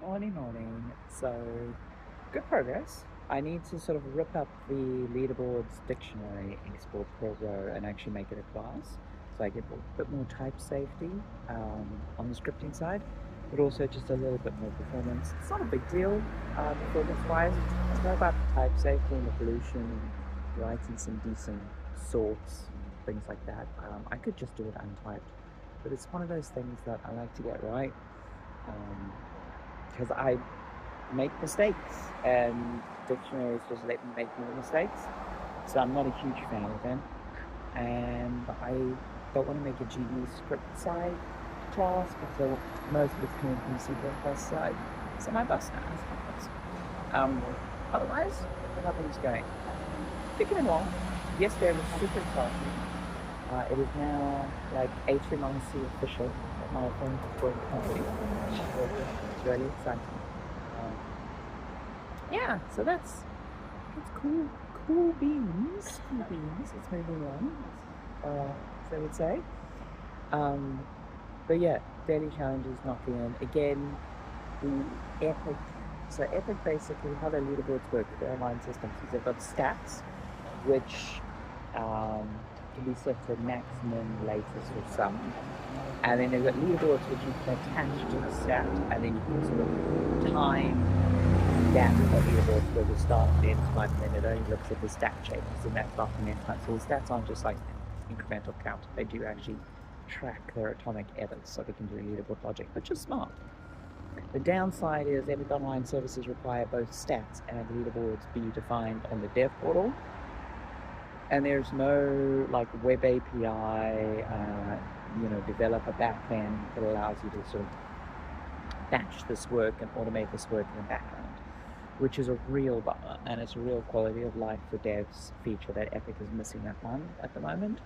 Morning. So, good progress. I need to sort of rip up the leaderboards dictionary export Pro and actually make it a class. So I get a bit more type safety on the scripting side, but also just a little bit more performance. It's not a big deal performance-wise. It's more about the type safety and the pollution and writing some decent sorts and things like that. I could just do it untyped, but it's one of those things that I like to get right. Um, because I make mistakes and dictionaries just let me make more mistakes. So I'm not a huge fan of them. And I don't want to make a GE script side class because most of it's coming from the C++ side. So my bus now is my bus. Otherwise, how things going? Kicking along. Yesterday was super exciting. It is now like HMRC official that my phone for the company. It's really exciting. Um, yeah, so that's cool. Cool beans. Cool beans. It's moving on, as they would say. Um, but yeah, daily challenges knocking in. Again, the Epic. So Epic basically how their leaderboards work, their online systems, is they've got stats, which um, can be set to maximum, latest, or some. And then they've got leaderboards which you can attach to the stat, and then you can sort of time that leaderboard for the start and end time, and then it only looks at the stat changes, and that's not the end time. So the stats aren't just like incremental count; they do actually track their atomic errors, so they can do leaderboard logic, which is smart. The downside is Epic Online services require both stats and leaderboards be defined on the dev portal, and there's no like web API, develop a backend that allows you to sort of batch this work and automate this work in the background, which is a real bummer, and it's a real quality of life for devs feature that Epic is missing that one at the moment.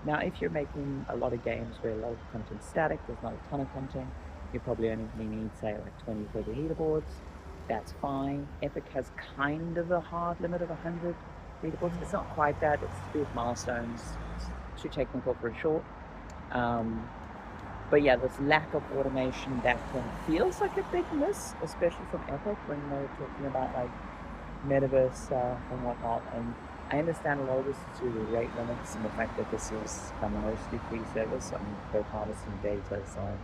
Now, if you're making a lot of games where a lot of content's static, there's not a ton of content, you probably only need, say, like 20, 30 leaderboards. That's fine. Epic has kind of a hard limit of 100 leaderboards. It's not quite that. It's to do with milestones. It's too technical for a short. Um, but yeah, this lack of automation that feels like a big miss, especially from Epic when they're talking about like metaverse stuff and whatnot. And I understand a lot of this is due to rate limits and the fact that this is a mostly free service and they're harvesting data. So,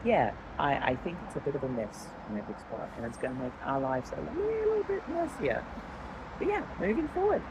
yeah, I think it's a bit of a mess in Epic's part, and it's going to make our lives a little bit messier. But yeah, moving forward.